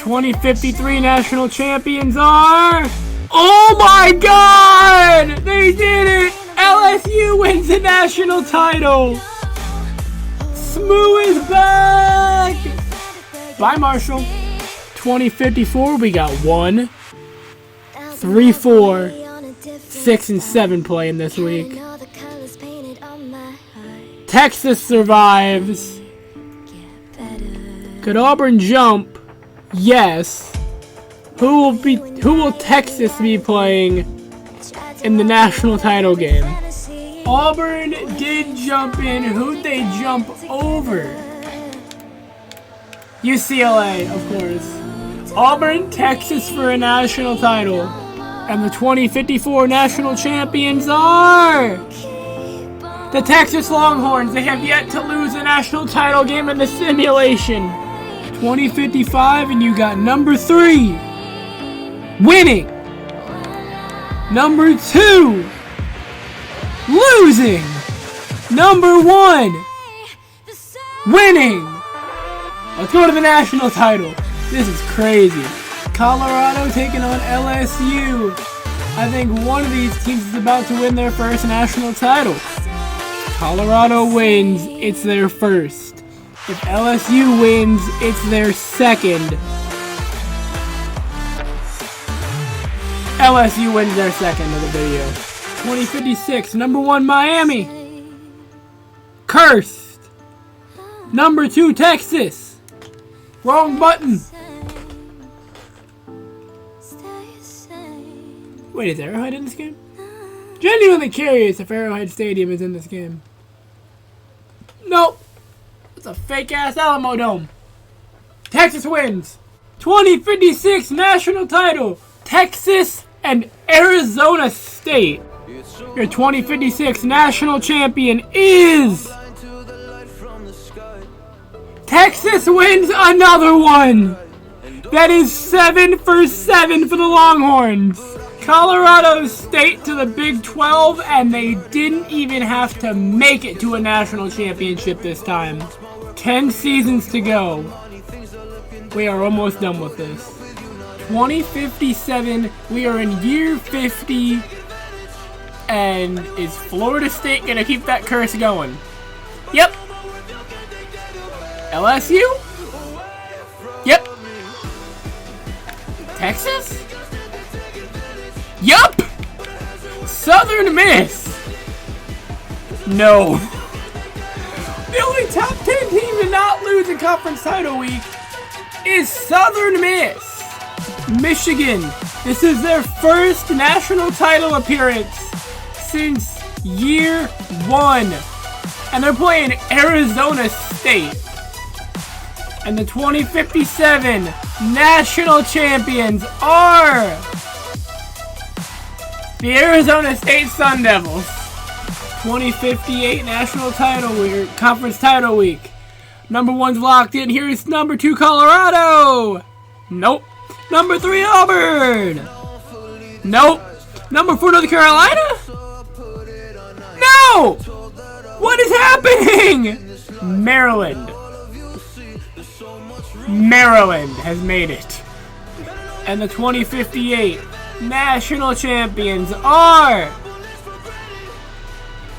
2053 national champions are... Oh my God! They did it! LSU wins the national title! Smoo is back! Bye, Marshall. 2054, we got 1, 3, 4, 6, and 7 playing this week. Texas survives. Could Auburn jump? Yes. Who will Texas be playing in the national title game? Auburn did jump in. Who'd they jump over? UCLA, of course. Auburn, Texas for a national title. And the 2054 national champions are... the Texas Longhorns. They have yet to lose a national title game in the simulation. 2055, and you got number 3 winning. Number 2 losing. Number 1 winning. Let's go to the national title. This is crazy. Colorado taking on LSU. I think one of these teams is about to win their first national title. Colorado wins, it's their first. If LSU wins, it's their second. LSU wins their second of the video. 2056, number 1 Miami. Cursed. Number 2 Texas. Wrong button. Wait, is Arrowhead in this game? Genuinely curious if Arrowhead Stadium is in this game. Nope. It's a fake-ass Alamo Dome. Texas wins. 2056 national title. Texas and Arizona State. Your 2056 national champion is... Texas wins another one. That is 7 for 7 for the Longhorns. Colorado State to the Big 12, and they didn't even have to make it to a national championship this time. 10 seasons to go. We are almost done with this. 2057, we are in year 50, and is Florida State gonna keep that curse going? Yep. LSU? Yep. Texas? Yup! Southern Miss! No. The only top 10 team to not lose a conference title week is Southern Miss. Michigan. This is their first national title appearance since year 1. And they're playing Arizona State. And the 2057 national champions are... the Arizona State Sun Devils. 2058 national title week, conference title week. Number 1's locked in. Here's number 2 Colorado. Nope. Number 3 Auburn. Nope. Number 4 North Carolina. No. What is happening? Maryland. Maryland has made it. And the 2058 national champions are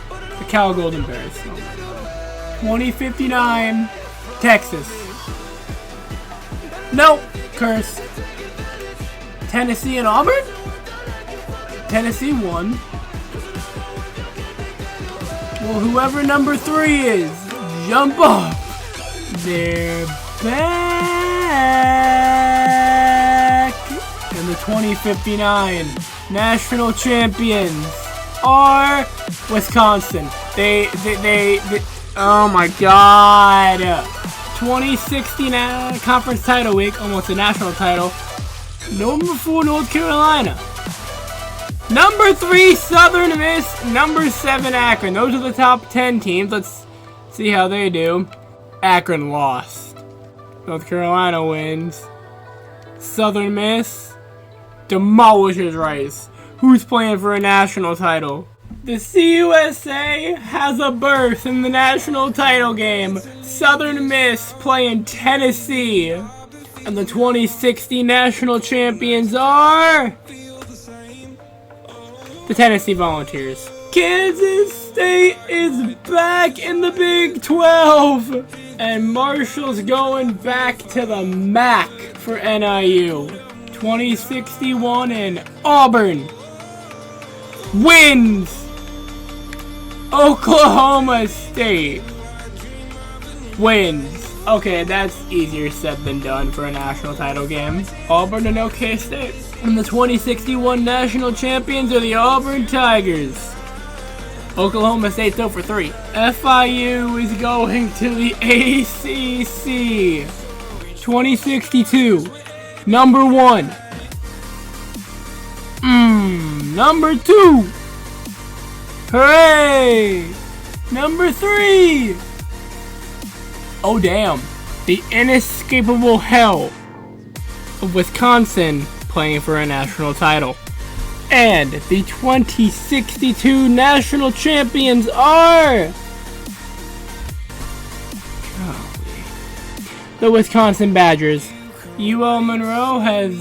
the Cal Golden Bears. Oh my God. 2059 Texas. Nope. Curse. Tennessee and Auburn? Tennessee won. Well, whoever number 3 is, jump up. They're back. And the 2059 national champions are Wisconsin. They oh my God. 2060 conference title week, almost a national title. Number 4 North Carolina. Number 3 Southern Miss. Number 7 Akron. Those are the top 10 teams. Let's see how they do. Akron lost. North Carolina wins. Southern Miss demolishes Rice. Who's playing for a national title? The CUSA has a berth in the national title game. Southern Miss playing Tennessee. And the 2060 national champions are the Tennessee Volunteers. Kansas State is back in the Big 12. And Marshall's going back to the MAC for NIU. 2061 and Auburn wins Oklahoma State. Wins. Okay, that's easier said than done for a national title game. Auburn and OK State. And the 2061 national champions are the Auburn Tigers. Oklahoma State's 0 for 3. FIU is going to the ACC. 2062. Number 1. Number 2. Hooray! Number 3. Oh damn. The inescapable hell of Wisconsin playing for a national title. And the 2062 national champions are the Wisconsin Badgers. UL Monroe has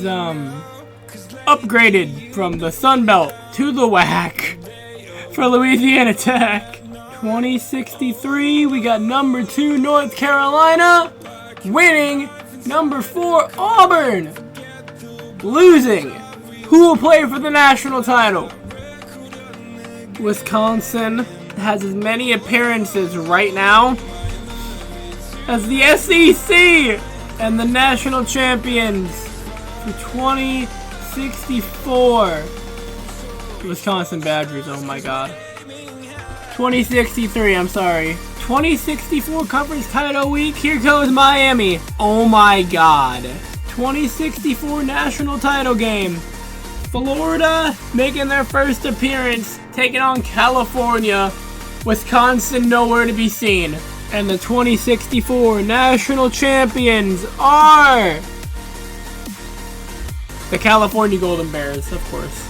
upgraded from the Sun Belt to the WAC for Louisiana Tech. 2063, we got number 2 North Carolina winning, number 4 Auburn losing. Who will play for the national title? Wisconsin has as many appearances right now as the SEC and the national champions for 2064. Wisconsin Badgers, oh my god. 2063, I'm sorry. 2064 conference title week, here goes Miami. Oh my god. 2064 national title game. Florida making their first appearance, taking on California. Wisconsin nowhere to be seen. And the 2064 national champions are the California Golden Bears, of course.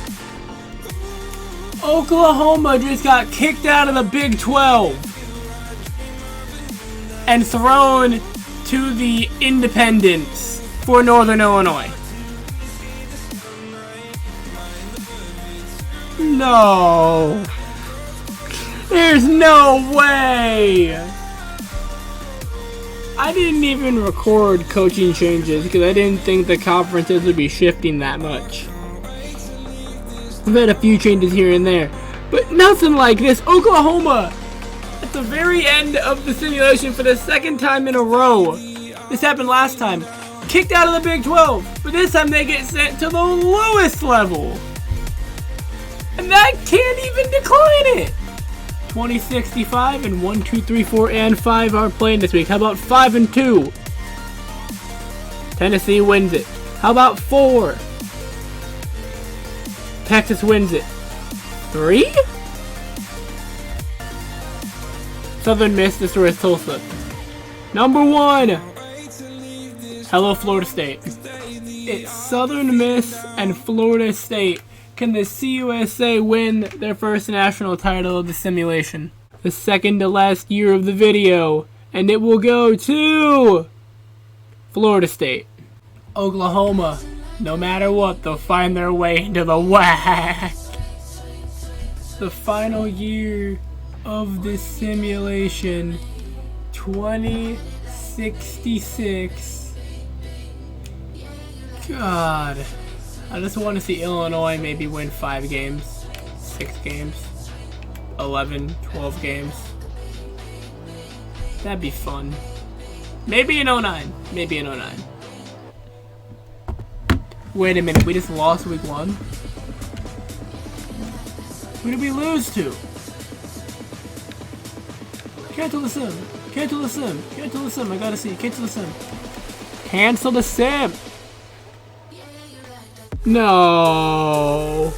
Oklahoma just got kicked out of the Big 12 and thrown to the Independents for Northern Illinois. No. There's no way. I didn't even record coaching changes because I didn't think the conferences would be shifting that much. We've had a few changes here and there, but nothing like this. Oklahoma, at the very end of the simulation for the second time in a row, this happened last time, kicked out of the Big 12, but this time they get sent to the lowest level. And that can't even decline it. 2065 and 1, 2, 3, 4, and 5 are playing this week. How about 5 and 2? Tennessee wins it. How about 4? Texas wins it. 3? Southern Miss destroys Tulsa. Number 1. Hello, Florida State. It's Southern Miss and Florida State. Can the CUSA win their first national title of the simulation? The second to last year of the video. And it will go to Florida State. Oklahoma, no matter what, they'll find their way into the WAC. The final year of this simulation, 2066. God. I just want to see Illinois maybe win 5 games, 6 games, 11, 12 games. That'd be fun. Maybe in 09. Maybe in 09. Wait a minute, we just lost week 1? Who did we lose to? Cancel the sim. Cancel the sim. Cancel the sim. I gotta see. Cancel the sim. Cancel the sim. No.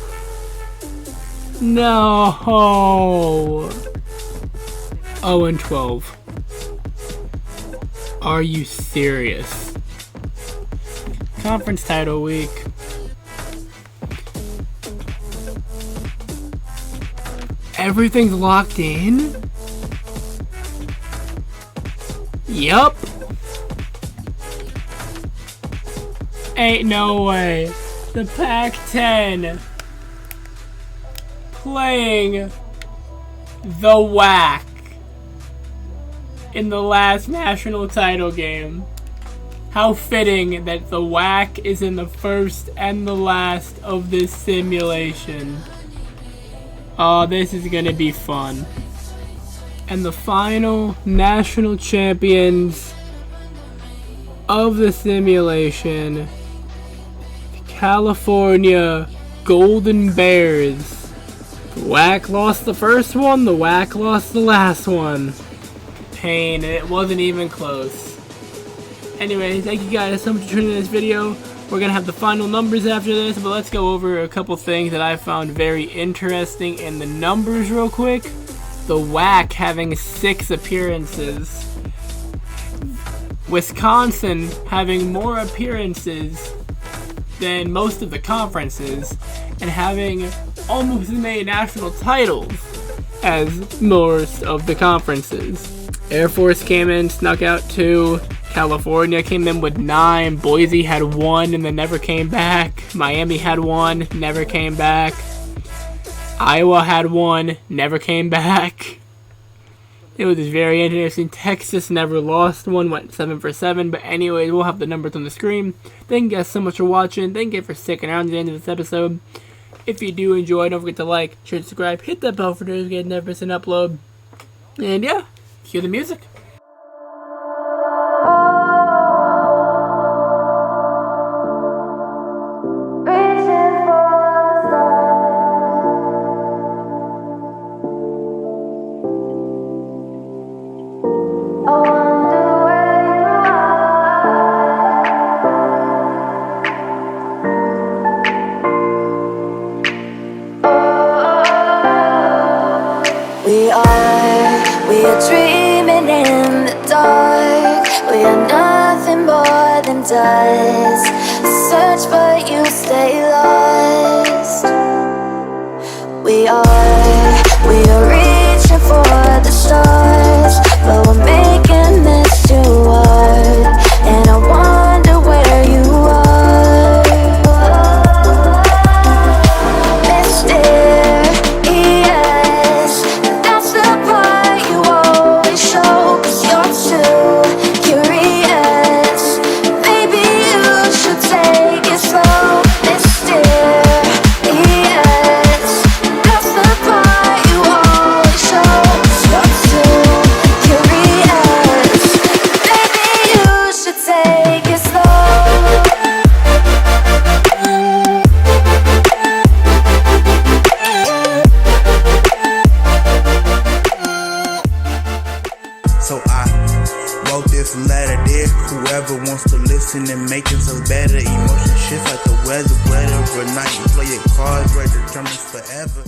No. 0 and 12. Are you serious? Conference title week. Everything's locked in? Yup. Ain't no way. The Pac-10 playing the WAC in the last national title game. How fitting that the WAC is in the first and the last of this simulation. Oh, this is gonna be fun. And the final national champions of the simulation, the California Golden Bears. The WAC lost the first one, the WAC lost the last one. Pain, and it wasn't even close. Anyway, thank you guys so much for tuning in this video. We're gonna have the final numbers after this, but let's go over a couple things that I found very interesting in the numbers real quick. The WAC having 6 appearances. Wisconsin having more appearances than most of the conferences and having almost as many national titles as most of the conferences. Air Force came in, snuck out 2. California came in with 9. Boise had 1 and then never came back. Miami had 1, never came back. Iowa had 1, never came back. It was very interesting. Texas never lost one, went 7 for 7. But anyways, we'll have the numbers on the screen. Thank you guys so much for watching. Thank you for sticking around to the end of this episode. If you do enjoy, don't forget to like, share, subscribe, hit that bell for notifications to get never miss an upload. And yeah, cue the music. We are dreaming in the dark. We are nothing more than dust. Search but you stay lost. We are reaching for the stars, but we're making this too hard. And I wonder where you are, mysterious. That's the part you always show, 'cause you're too curious. Maybe you should take it slow, mysterious. That's the part you always show, 'cause you're too curious. Maybe you should take it slow. So I wrote this letter, dear whoever wants to listen and making us better. Emotion shifts like the weather, whether or not you play your cards right, determines forever.